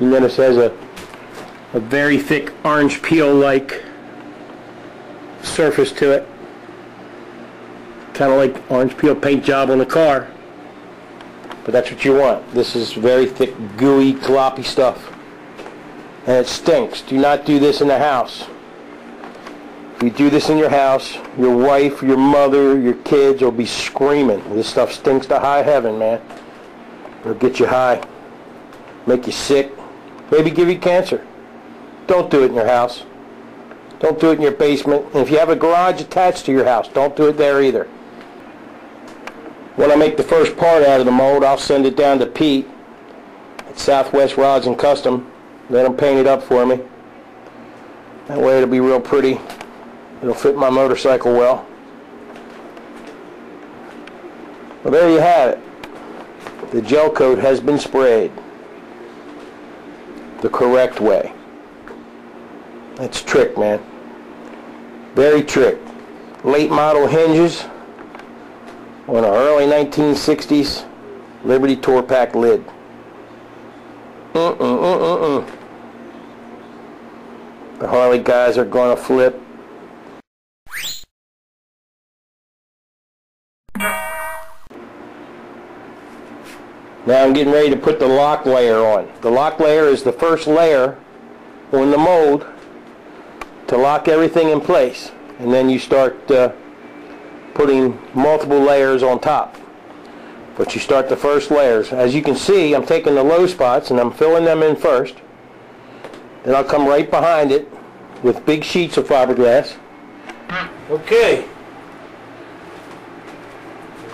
You notice it has a very thick orange peel-like surface to it. Kind of like orange peel paint job on the car. But that's what you want. This is very thick, gooey, gloppy stuff. And it stinks. Do not do this in the house. If you do this in your house, your wife, your mother, your kids will be screaming. This stuff stinks to high heaven, man. It'll get you high, make you sick, maybe give you cancer. Don't do it in your house. Don't do it in your basement. And if you have a garage attached to your house, don't do it there either. When I make the first part out of the mold, I'll send it down to Pete at Southwest Rods and Custom. Let him paint it up for me. That way it'll be real pretty. It'll fit my motorcycle well. Well, there you have it. The gel coat has been sprayed the correct way. That's trick, man. Very trick. Late model hinges on an early 1960s Liberty Tour Pak lid. The Harley guys are going to flip. Now I'm getting ready to put the lock layer on. The lock layer is the first layer on the mold to lock everything in place. And then you start putting multiple layers on top. But you start the first layers. As you can see, I'm taking the low spots and I'm filling them in first. Then I'll come right behind it with big sheets of fiberglass. Okay.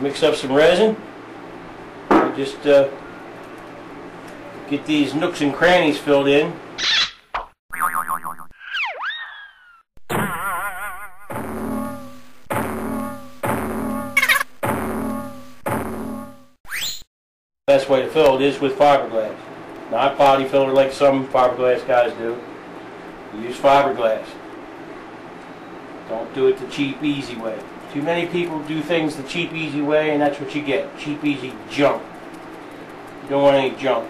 Mix up some resin. Just get these nooks and crannies filled in. Best way to fill it is with fiberglass. Not body filler like some fiberglass guys do. Use fiberglass. Don't do it the cheap, easy way. Too many people do things the cheap, easy way, and that's what you get. Cheap, easy junk. You don't want any junk.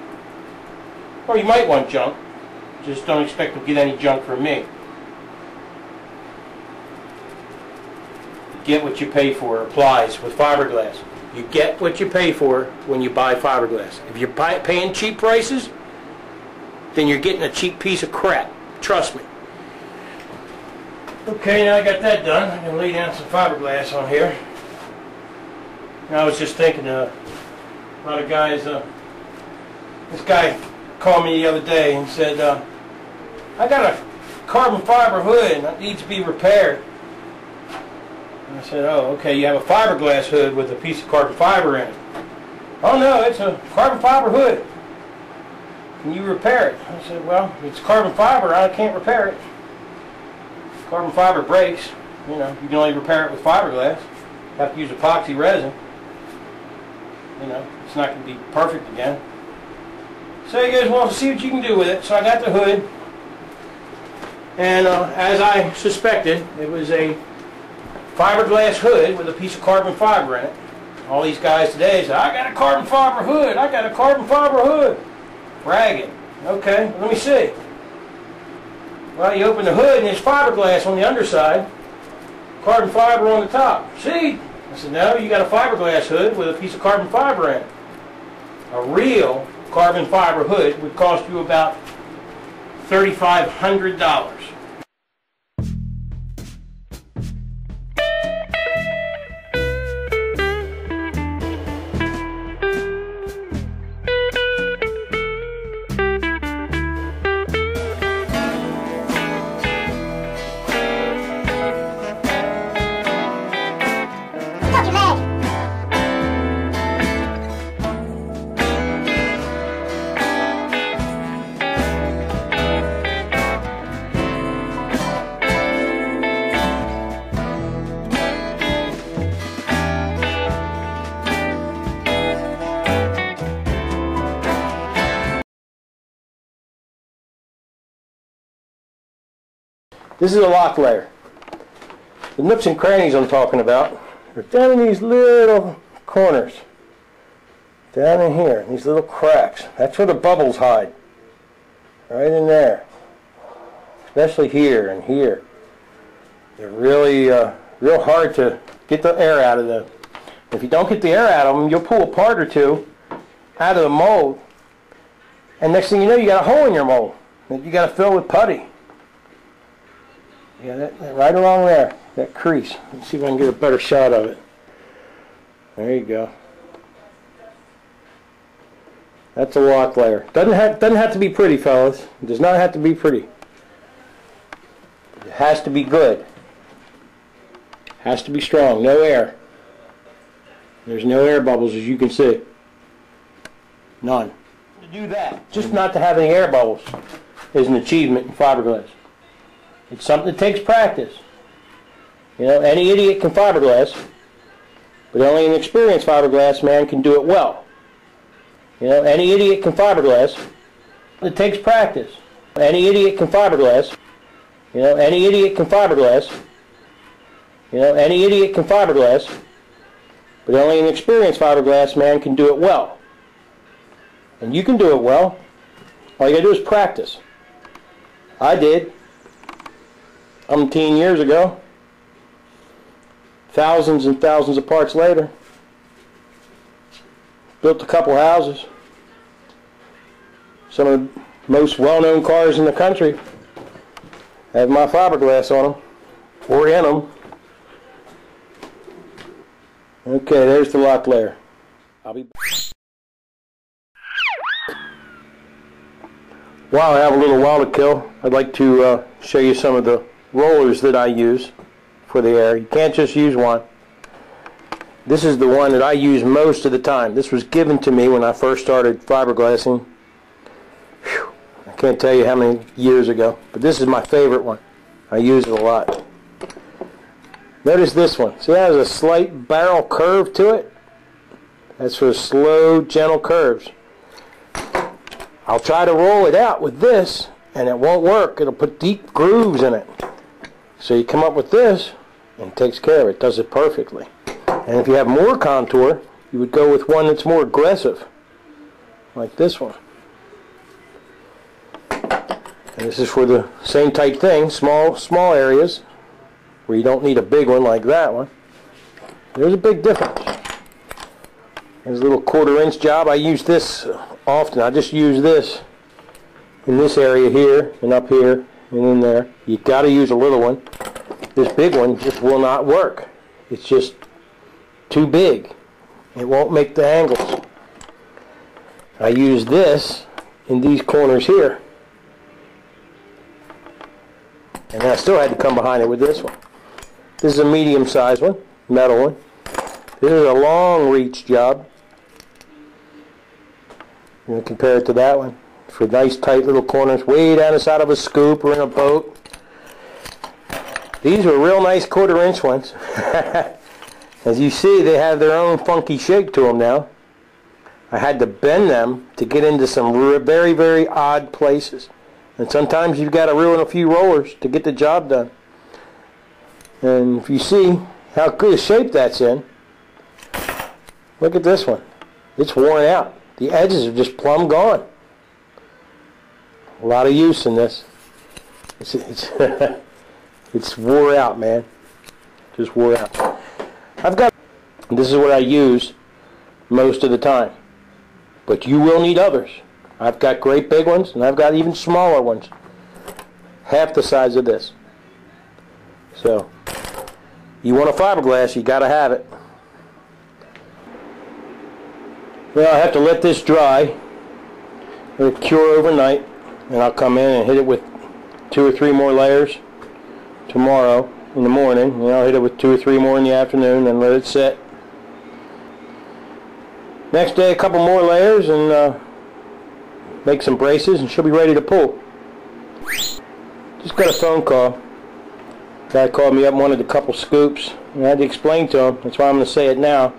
Or you might want junk. Just don't expect to get any junk from me. Get what you pay for applies with fiberglass. You get what you pay for when you buy fiberglass. If you're paying cheap prices, then you're getting a cheap piece of crap. Trust me. Okay, now I got that done. I'm going to lay down some fiberglass on here. And I was just thinking, a lot of guys, this guy called me the other day and said, I got a carbon fiber hood and it needs to be repaired. And I said, oh, okay, you have a fiberglass hood with a piece of carbon fiber in it. Oh no, it's a carbon fiber hood. Can you repair it? I said, well, if it's carbon fiber, I can't repair it. Carbon fiber breaks. You know, you can only repair it with fiberglass. You have to use epoxy resin. You know, it's not going to be perfect again. So you guys want to see what you can do with it. So I got the hood. And as I suspected, it was a fiberglass hood with a piece of carbon fiber in it. All these guys today say, I got a carbon fiber hood. I got a carbon fiber hood. Bragging. Okay, let me see. Well, you open the hood and there's fiberglass on the underside, carbon fiber on the top. See? I said, no, you got a fiberglass hood with a piece of carbon fiber in it. A real carbon fiber hood would cost you about $3,500. This is a lock layer. The nooks and crannies I'm talking about are down in these little corners. Down in here, these little cracks. That's where the bubbles hide. right in there, especially here and here. They're really real hard to get the air out of them. If you don't get the air out of them, you'll pull a part or two out of the mold, and next thing you know, you got a hole in your mold that you got to fill with putty. Yeah, that right along there, that crease. Let's see if I can get a better shot of it. There you go. That's a lock layer. Doesn't have to be pretty, fellas. It does not have to be pretty. It has to be good. Has to be strong. No air. There's no air bubbles, as you can see. None. To do that, just not to have any air bubbles, is an achievement in fiberglass. It's something that takes practice. You know, any idiot can fiberglass, but only an experienced fiberglass man can do it well. You know, any idiot can fiberglass. It takes practice. Any idiot can fiberglass. You know, any idiot can fiberglass. You know, any idiot can fiberglass, but only an experienced fiberglass man can do it well. And you can do it well. All you gotta do is practice. I did. Umpteen years ago. Thousands and thousands of parts later. Built a couple houses. Some of the most well-known cars in the country have my fiberglass on them, or in them. Okay, there's the lock layer. I'll be back. While I have a little while to kill, I'd like to show you some of the rollers that I use for the air. You can't just use one. This is the one that I use most of the time. This was given to me when I first started fiberglassing. Whew. I can't tell you how many years ago, but this is my favorite one. I use it a lot. Notice this one. See, it has a slight barrel curve to it. That's for slow, gentle curves. I'll try to roll it out with this, and it won't work. It'll put deep grooves in it. So you come up with this, and it takes care of it. It does it perfectly. And if you have more contour, you would go with one that's more aggressive, like this one. And this is for the same type thing, small areas, where you don't need a big one like that one. There's a big difference. There's a little 1/4 inch job. I use this often. I just use this in this area here, and up here, and in there. You got to use a little one. This big one just will not work. It's just too big. It won't make the angles. I use this in these corners here. And I still had to come behind it with this one. This is a medium sized one, metal one. This is a long reach job. I'm going to compare it to that one for nice tight little corners way down the side of a scoop or in a boat. These are real nice 1/4 inch ones. As you see, they have their own funky shape to them now. I had to bend them to get into some very, very odd places. And sometimes you've got to ruin a few rollers to get the job done. And if you see how good a shape that's in, look at this one. It's worn out. The edges are just plumb gone. A lot of use in this. It's wore out, man. Just wore out. This is what I use most of the time. But you will need others. I've got great big ones, and I've got even smaller ones. Half the size of this. So, you want a fiberglass, you got to have it. Well, I have to let this dry. Let it cure overnight, and I'll come in and hit it with 2 or 3 more layers tomorrow in the morning. And I'll hit it with 2 or 3 more in the afternoon, and let it set. Next day, a couple more layers, and make some braces, and she'll be ready to pull. Just got a phone call. Guy called me up and wanted a couple scoops, and I had to explain to him. That's why I'm going to say it now.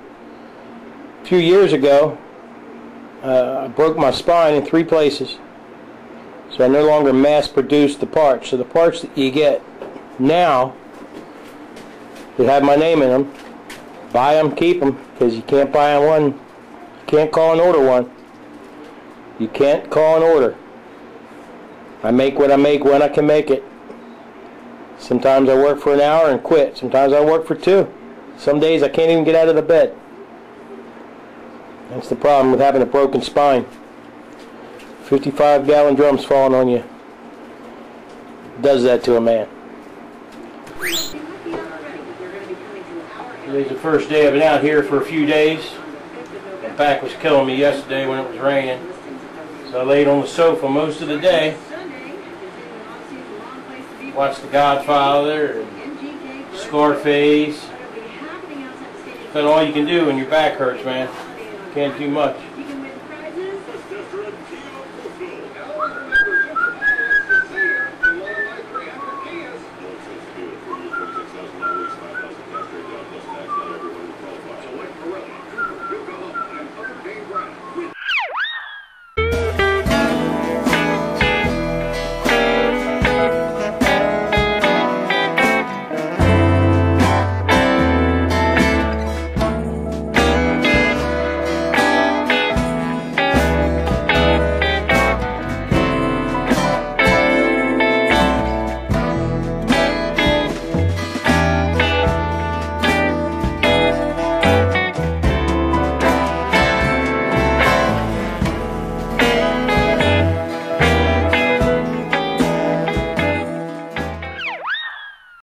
A few years ago, I broke my spine in 3 places, so I no longer mass-produce the parts. So the parts that you get now that have my name in them, buy them, keep them, because you can't buy one. You can't call and order one. You can't call and order. I make what I make when I can make it. Sometimes I work for an hour and quit. Sometimes I work for 2. Some days I can't even get out of the bed. That's the problem with having a broken spine. 55-gallon drums falling on you does that to a man. Today's the first day I've been out here for a few days. My back was killing me yesterday when it was raining. So I laid on the sofa most of the day. Watched The Godfather and Scarface. That's all you can do when your back hurts, man. Can't do much.